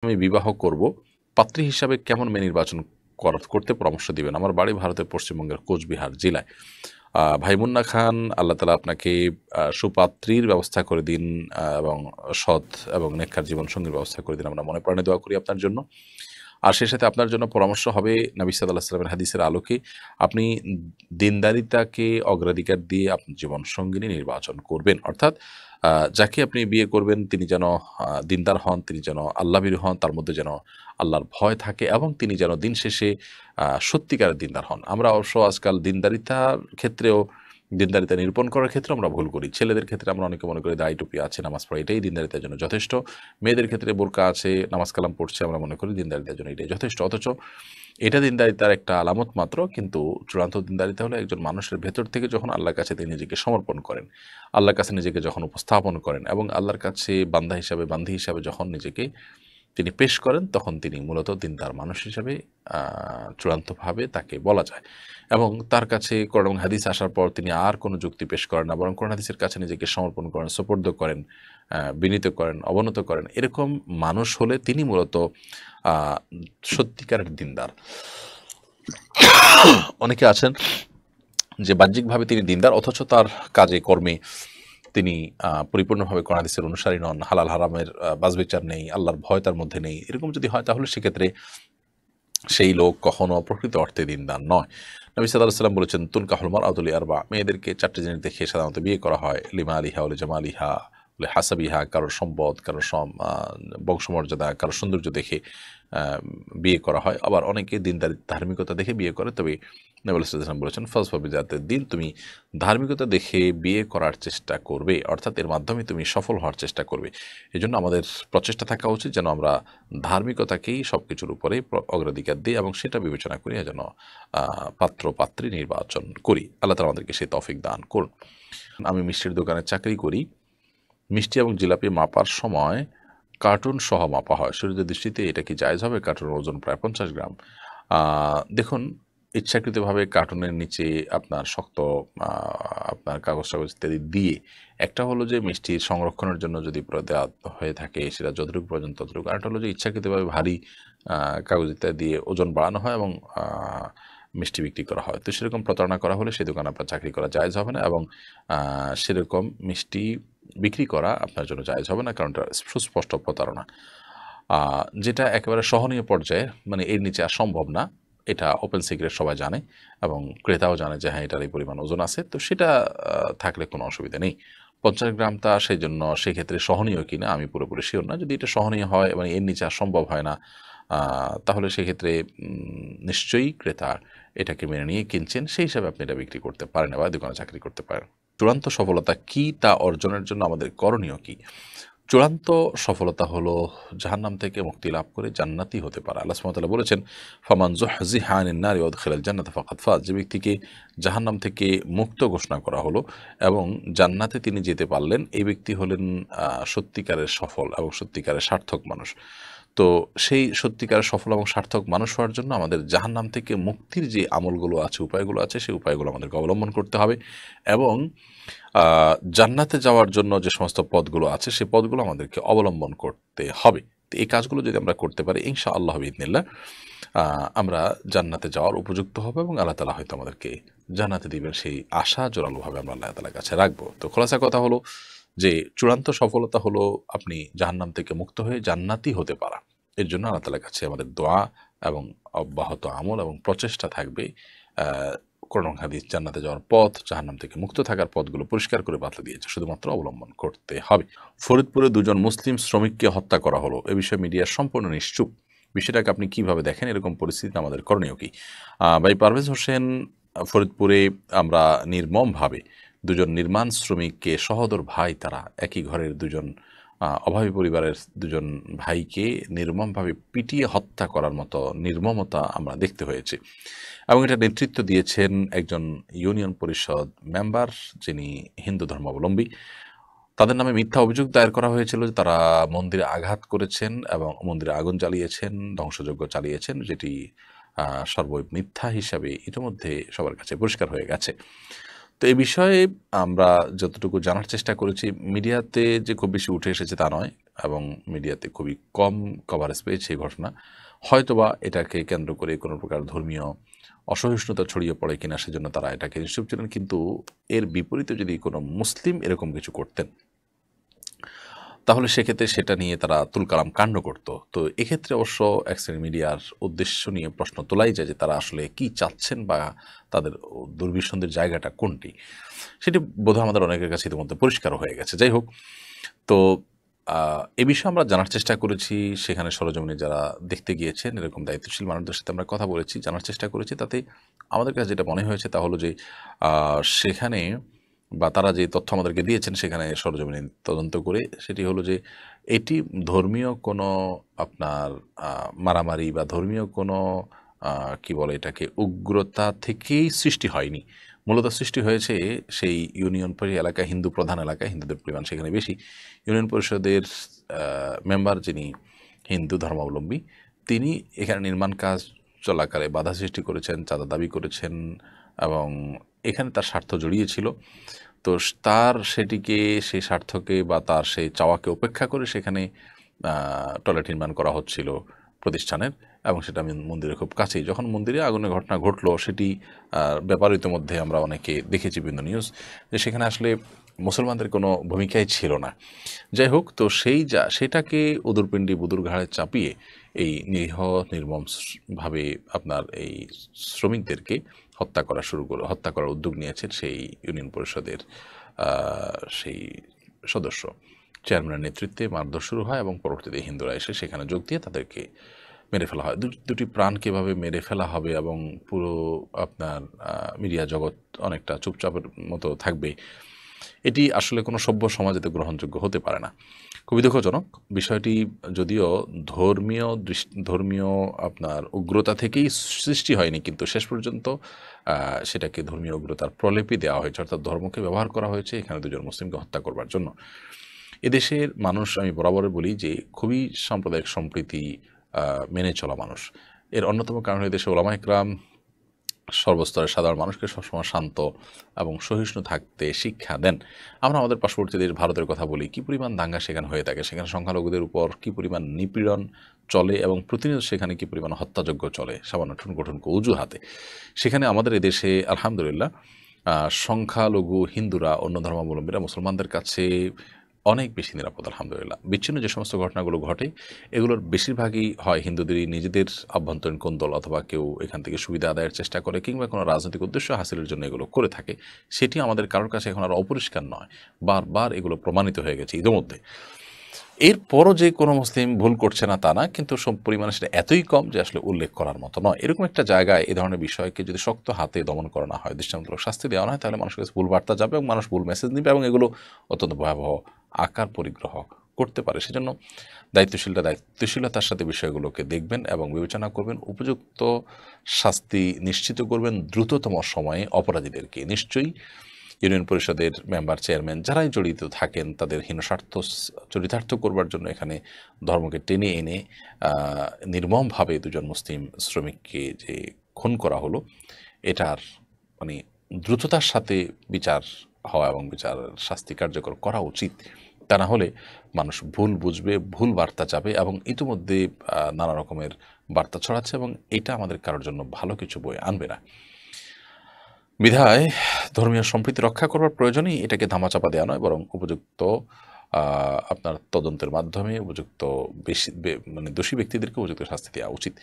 আমি বিবাহ করব, পাত্রী হিসাবে কেমন মেয়ে নির্বাচন করতে পরামর্শ দিবেন? আমার বাড়ি ভারতের পশ্চিমবঙ্গের কোচবিহার জেলায়। ভাই মুন্না খান, আল্লাহ তাআলা আপনাকে সুপাত্রীর ব্যবস্থা করে দিন, এবং সৎ এবং নেককার জীবনসঙ্গীর ব্যবস্থা করে দিন। আমরা মনে প্রাণে দোয়া করি আপনার জন্য। আর সেই সাথে আপনার জন্য পরামর্শ হবে নবী সাল্লাল্লাহু আলাইহি ওয়াসাল্লামের হাদিসের আলোকে আপনি দীনদারিতাকে অগ্রাধিকার দিয়ে আপনার জীবনসঙ্গিনী নির্বাচন করবেন। অর্থাৎ যাকে আপনি বিয়ে করবেন তিনি যেন দিনদার হন, তিনি যেন আল্লাহভীরু হন, তার মধ্যে যেন আল্লাহর ভয় থাকে এবং তিনি যেন দিন শেষে সত্যিকারের দিনদার হন। আমরা অবশ্য আজকাল দিনদারিতার ক্ষেত্রেও দিনদারিতা নিরূপণ করার ক্ষেত্রে আমরা ভুল করি। ছেলেদের ক্ষেত্রে আমরা অনেকে মনে করি দাড়ি টুপি আছে, নামাজ পড়া এটাই দিনদারিতার জন্য যথেষ্ট। মেয়েদের ক্ষেত্রে বোরকা আছে, নামাজ কালাম পড়ছে, আমরা মনে করি দিনদারিতার জন্য এটাই যথেষ্ট। অথচ এটা দিনদারিতার একটা আলামত মাত্র, কিন্তু চূড়ান্ত দিনদারিতা হলো একজন মানুষের ভেতর থেকে যখন আল্লাহর কাছে তিনি নিজেকে সমর্পণ করেন, আল্লাহর কাছে নিজেকে যখন উপস্থাপন করেন এবং আল্লাহর কাছে বান্দা হিসাবে বান্দী হিসাবে যখন নিজেকে তিনি পেশ করেন, তখন তিনি মূলত দিনদার মানুষ হিসাবে চূড়ান্তভাবে তাকে বলা যায়। এবং তার কাছে কোরআন এবং হাদিস আসার পর তিনি আর কোনো যুক্তি পেশ করেন না, বরং কোরআন হাদিসের কাছে নিজেকে সমর্পণ করেন, সোপর্দ করেন, বিনীত করেন, অবনত করেন। এরকম মানুষ হলে তিনি মূলত আ সত্যিকারের দিনদার। অনেকে আছেন যে বাহ্যিকভাবে তিনি দিনদার অথচ তার কাজে কর্মে তিনি পরিপূর্ণভাবে কোরআন হাদিসের অনুসারী নন, হালাল হারামের বাছবিচার নেই, আল্লাহর ভয় তার মধ্যে নেই। এরকম যদি হয় তাহলে সেক্ষেত্রে সেই লোক কখনো প্রকৃত অর্থে দিনদার নয়। নবী সাল্লাল্লাহু আলাইহি ওয়াসাল্লাম বলেছেন, তুনকাহুল মারআতু লিআরবা, মেয়েদেরকে ৪ টি জিনিস দেখে সাধারণত বিয়ে করা হয়। লিমালিহা ওয়া লিজামালিহা ওয়া লিহাসাবিহা, কারোর সম্পদ, কারোর বংশমর্যাদা, কারোর সৌন্দর্য দেখে আ বিয়ে করা হয়। আবার অনেকে দিনদারি ধার্মিকতা দেখে বিয়ে করে। তবে নবী সাল্লাল্লাহু আলাইহি ওয়াসাল্লাম বলেছেন, ফাজফা বিযাতিদ দ্বীন, তুমি ধার্মিকতা দেখে বিয়ে করার চেষ্টা করবে, অর্থাৎ এর মাধ্যমে তুমি সফল হওয়ার চেষ্টা করবে। এজন্য আমাদের প্রচেষ্টা থাকা উচিত যেন আমরা ধার্মিকতাকেই সবকিছুর উপরে অগ্রাধিকার দিই এবং সেটা বিবেচনা করি যেন পাত্র পাত্রী নির্বাচন করি। আল্লাহ তাআলা আমাদেরকে সেই তৌফিক দান করুন। আমি মিষ্টির দোকানে চাকরি করি। মিষ্টি এবং জিলাপি মাপার সময় কার্টুন সহ মাপা হয়। শরীয়তের দৃষ্টিতে এটা কি জায়েজ হবে? কার্টুনের ওজন প্রায় ৫০ গ্রাম। দেখুন, ইচ্ছাকৃতভাবে কার্টুনের নিচে আপনার শক্ত আ আপনার কাগজ-টাগজ ইত্যাদি দিয়ে, একটা হলো যে মিষ্টির সংরক্ষণের জন্য যদি দেওয়া হয়ে থাকে সেটা যতটুকু প্রয়োজন ততটুকু। আরেকটা হলো যে ইচ্ছাকৃতভাবে ভারী আ কাগজ ইত্যাদি দিয়ে ওজন বাড়ানো হয় এবং মিষ্টি বিক্রি করা হয়। তো সেরকম প্রতারণা করা হলে সেই দোকানে আপনার চাকরি করা জায়েজ হবে না এবং আ সেরকম মিষ্টি বিক্রি করা আপনার জন্য জায়েজ হবে না, কারণ এটা সুস্পষ্ট প্রতারণা। আ যেটা একেবারে সহনীয় পর্যায়ে, মানে এর নিচে আর সম্ভব না। এটা ওপেন সিক্রেট, সবাই জানে এবং ক্রেতাও জানে যে হ্যাঁ, এটার এই পরিমাণ ওজন আছে। তো সেটা থাকলে কোনো অসুবিধা নেই। ৫০ গ্রামটা সেজন্য সেক্ষেত্রে সহনীয় কিনা আমি পুরোপুরি সিওর না। যদি এটা সহনীয় হয় এবং এর নিচে আর সম্ভব হয় না, আ তাহলে সেক্ষেত্রে নিশ্চয়ই ক্রেতা এটাকে মেনে নিয়ে কিনছেন। সেই হিসাবে আপনি এটা বিক্রি করতে পারেন বা দোকানে চাকরি করতে পারেন। চূড়ান্ত সফলতা কী তা অর্জনের জন্য আমাদের করণীয় কী? চূড়ান্ত সফলতা হলো জাহান্নাম থেকে মুক্তি লাভ করে জান্নাতি হতে পারা। আল্লাহ সুবহানাহু ওয়া তাআলা বলেছেন, ফামান যুহজিহা আনিন নারি ওয়া উদখিলাল জান্নাতা ফাকাদ ফাজ, যে ব্যক্তিকে জাহান্নাম থেকে মুক্ত ঘোষণা করা হলো এবং জান্নাতে তিনি যেতে পারলেন, এই ব্যক্তি হলেন সত্যিকারের সফল এবং সত্যিকারের সার্থক মানুষ। তো সেই সত্যিকারের সফল এবং সার্থক মানুষ হওয়ার জন্য আমাদের জাহান্নাম থেকে মুক্তির যে আমলগুলো আছে, উপায়গুলো আছে, সেই উপায়গুলো আমাদেরকে অবলম্বন করতে হবে এবং আ জান্নাতে যাওয়ার জন্য যে সমস্ত পথগুলো আছে, সেই পথগুলো আমাদেরকে অবলম্বন করতে হবে। তো এই কাজগুলো যদি আমরা করতে পারি ইনশাআল্লাহ বিইذনিল্লাহ আ আমরা জান্নাতে যাওয়ার উপযুক্ত হব এবং আল্লাহ তাআলা হয়তো আমাদেরকে জান্নাতে দিবেন, সেই আশা জোরালোভাবে আমরা আল্লাহ তাআলার কাছে রাখবো। তো খোলাসা কথা হলো যে চূড়ান্ত সফলতা হলো আপনি জাহান্নাম থেকে মুক্ত হয়ে জান্নাতি হতে পারা। এর জন্য আল্লাহ তাআলার কাছে আমাদের দোয়া এবং অব্যাহত আমল এবং প্রচেষ্টা থাকবে। আ কোরআন হাদিস জান্নাতে যাওয়ার পথ, জাহান্নাম থেকে মুক্ত থাকার পথগুলো পরিষ্কার করে বাতলে দিয়েছে, শুধুমাত্র অবলম্বন করতে হবে। ফরিদপুরে ২ জন মুসলিম শ্রমিককে হত্যা করা হলো। এ বিষয়ে মিডিয়া সম্পূর্ণ নিশ্চুপ। বিষয়টাকে আপনি কিভাবে দেখেন? এরকম পরিস্থিতিতে আমাদের করণীয় কি? ভাই পারভেজ হোসেন, ফরিদপুরে আমরা নির্মমভাবে ২ জন নির্মাণ শ্রমিককে, সহোদর ভাই তারা, একই ঘরের ২ জন অভাবী পরিবারের ২ জন ভাইকে নির্মমভাবে পিটিয়ে হত্যা করার মতো নির্মমতা আমরা দেখতে হয়েছে এবং এটা নেতৃত্ব দিয়েছেন একজন ইউনিয়ন পরিষদ মেম্বার, যিনি হিন্দু ধর্মাবলম্বী। তাদের নামে মিথ্যা অভিযোগ দায়ের করা হয়েছিল যে তারা মন্দিরে আঘাত করেছেন এবং মন্দিরে আগুন জ্বালিয়েছেন, ধ্বংসযজ্ঞ চালিয়েছেন, যেটি মিথ্যা হিসাবে ইতিমধ্যে সবার কাছে পরিষ্কার হয়ে গেছে। তো এই বিষয়ে আমরা যতটুকু জানার চেষ্টা করেছি, মিডিয়াতে যে খুব বেশি উঠে এসেছে তা নয়। এবং মিডিয়াতে খুবই কম কভারেজ পেয়েছে এই ঘটনা। হয়তোবা এটাকে কেন্দ্র করে কোনো প্রকার ধর্মীয় অসহিষ্ণুতা ছড়িয়ে পড়ে কিনা সেজন্য তারা এটাকে নিশ্চুপ ছিলেন। কিন্তু এর বিপরীতে যদি কোনো মুসলিম এরকম কিছু করতেন, তাহলে সেক্ষেত্রে সেটা নিয়ে তারা তুলকালাম কাণ্ড করত। তো এক্ষেত্রে অবশ্য এক শ্রেণীর মিডিয়ার উদ্দেশ্য নিয়ে প্রশ্ন তোলাই যায় যে তারা আসলে কি চাচ্ছেন বা তাদের দুর্বিসন্ধির জায়গাটা কোনটি, সেটি বোধহয় আমাদের অনেকের কাছে ইতিমধ্যে পরিষ্কার হয়ে গেছে। যাই হোক, তো এ বিষয়ে আমরা জানার চেষ্টা করেছি, সেখানে সরেজমিনে যারা দেখতে গিয়েছেন এরকম দায়িত্বশীল মানুষদের সাথে আমরা কথা বলেছি, জানার চেষ্টা করেছি। তাতে আমাদের কাছে যেটা মনে হয়েছে তা হলো যে সেখানে বা তারা যে তথ্য আমাদেরকে দিয়েছেন সেখানে সরেজমিনে তদন্ত করে সেটি হলো যে এটি ধর্মীয় কোনো আপনার মারামারি বা ধর্মীয় কোনো কি বলে এটাকে উগ্রতা থেকেই সৃষ্টি হয়নি। মূলত সৃষ্টি হয়েছে সেই ইউনিয়ন এলাকা, হিন্দু প্রধান এলাকায়, হিন্দুদের পরিমাণ সেখানে বেশি। ইউনিয়ন পরিষদের মেম্বার যিনি হিন্দু ধর্মাবলম্বী, তিনি এখানে নির্মাণ কাজ চলাকালে বাধা সৃষ্টি করেছেন, চাঁদা দাবি করেছেন এবং এখানে তার স্বার্থ জড়িয়ে ছিল। তো তার সেটিকে, সেই স্বার্থকে বা তার সেই চাওয়াকে উপেক্ষা করে সেখানে টয়লেট নির্মাণ করা হচ্ছিল প্রতিষ্ঠানের, এবং সেটা মন্দিরের খুব কাছেই। যখন মন্দিরে আগুনের ঘটনা ঘটলো সেটি ব্যাপার ইতিমধ্যে আমরা অনেকে দেখেছি বিভিন্ন নিউজ, যে সেখানে আসলে মুসলমানদের কোনো ভূমিকাই ছিল না। যাই হোক, তো সেটাকে উদুরপিণ্ডি বুদুর ঘাড়ে চাপিয়ে এই নিরীহ নির্মমভাবে আপনার এই শ্রমিকদেরকে হত্যা করার উদ্যোগ নিয়েছেন সেই ইউনিয়ন পরিষদের সেই সদস্য। চেয়ারম্যানের নেতৃত্বে মারধর শুরু হয় এবং পরবর্তীতে হিন্দুরা এসে সেখানে যোগ দিয়ে তাদেরকে মেরে ফেলা হয়। দুটি প্রাণ কীভাবে মেরে ফেলা হবে এবং পুরো আপনার মিডিয়া জগৎ অনেকটা চুপচাপের মতো থাকবে, এটি আসলে কোনো সভ্য সমাজেতে গ্রহণযোগ্য হতে পারে না। খুবই দুঃখজনক বিষয়টি। যদিও ধর্মীয় আপনার উগ্রতা থেকেই সৃষ্টি হয়নি, কিন্তু শেষ পর্যন্ত সেটাকে ধর্মীয় উগ্রতার প্রলেপই দেওয়া হয়েছে, অর্থাৎ ধর্মকে ব্যবহার করা হয়েছে এখানে দুজন মুসলিমকে হত্যা করবার জন্য। এদেশের মানুষ, আমি বরাবর বলি যে খুবই সাম্প্রদায়িক সম্প্রীতি মেনে চলা মানুষ। এর অন্যতম কারণ এদেশে ওলামা ইকরাম সর্বস্তরের সাধারণ মানুষকে সবসময় শান্ত এবং সহিষ্ণু থাকতে শিক্ষা দেন। আমরা আমাদের পার্শ্ববর্তী দেশ ভারতের কথা বলি, কী পরিমাণ দাঙ্গা সেখানে হয়ে থাকে, সেখানে সংখ্যালঘুদের উপর কী পরিমাণ নিপীড়ন চলে এবং প্রতিনিয়ত সেখানে কী পরিমাণ হত্যাযজ্ঞ চলে সামান্য ঠুনকো অজুহাতে। সেখানে আমাদের এদেশে আলহামদুলিল্লাহ সংখ্যালঘু হিন্দুরা, অন্য ধর্মাবলম্বীরা মুসলমানদের কাছে অনেক বেশি নিরাপদ আলহামদুলিল্লাহ। বিচ্ছিন্ন যে সমস্ত ঘটনাগুলো ঘটে এগুলোর বেশিরভাগই হয় হিন্দুদেরই নিজেদের আভ্যন্তরীণ কোন্দল, অথবা কেউ এখান থেকে সুবিধা আদায়ের চেষ্টা করে কিংবা কোনো রাজনৈতিক উদ্দেশ্য হাসিলের জন্য এগুলো করে থাকে। সেটি আমাদের কারোর কাছে এখন আর অপরিষ্কার নয়, বারবার এগুলো প্রমাণিত হয়ে গেছে ইতিমধ্যে। এরপরও যে কোনো মুসলিম ভুল করছে না তা না, কিন্তু সব পরিমাণে সেটা এতই কম যে আসলে উল্লেখ করার মতো নয়। এরকম একটা জায়গায় এ ধরনের বিষয়কে যদি শক্ত হাতে দমন করা না হয়, দৃষ্টান্তমূলক শাস্তি দেওয়া না হয়, তাহলে মানুষের কাছে ভুল বার্তা যাবে এবং মানুষ ভুল মেসেজ নেবে এবং এগুলো অত্যন্ত ভয়াবহ আকার পরিগ্রহ করতে পারে। সেজন্য দায়িত্বশীলতার সাথে বিষয়গুলোকে দেখবেন এবং বিবেচনা করবেন, উপযুক্ত শাস্তি নিশ্চিত করবেন দ্রুততম সময়ে অপরাধীদেরকে। নিশ্চয়ই ইউনিয়ন পরিষদের মেম্বার, চেয়ারম্যান যারাই জড়িত থাকেন তাদের হীনস্বার্থ চরিতার্থ করবার জন্য এখানে ধর্মকে টেনে এনে নির্মমভাবে দুজন মুসলিম শ্রমিককে যে খুন করা হলো, এটার মানে দ্রুততার সাথে বিচার হওয়া এবং বিচার শাস্তি কার্যকর করা উচিত। তা না হলে মানুষ ভুল বুঝবে, ভুল বার্তা যাবে এবং ইতিমধ্যে নানা রকমের বার্তা ছড়াচ্ছে এবং এটা আমাদের কারোর জন্য ভালো কিছু বয়ে আনবে না। বিধায় ধর্মীয় সম্প্রীতি রক্ষা করবার প্রয়োজনেই এটাকে ধামাচাপা দেওয়া নয়, বরং উপযুক্ত আপনার তদন্তের মাধ্যমে উপযুক্ত দোষী ব্যক্তিদেরকে উপযুক্ত শাস্তি দেওয়া উচিত।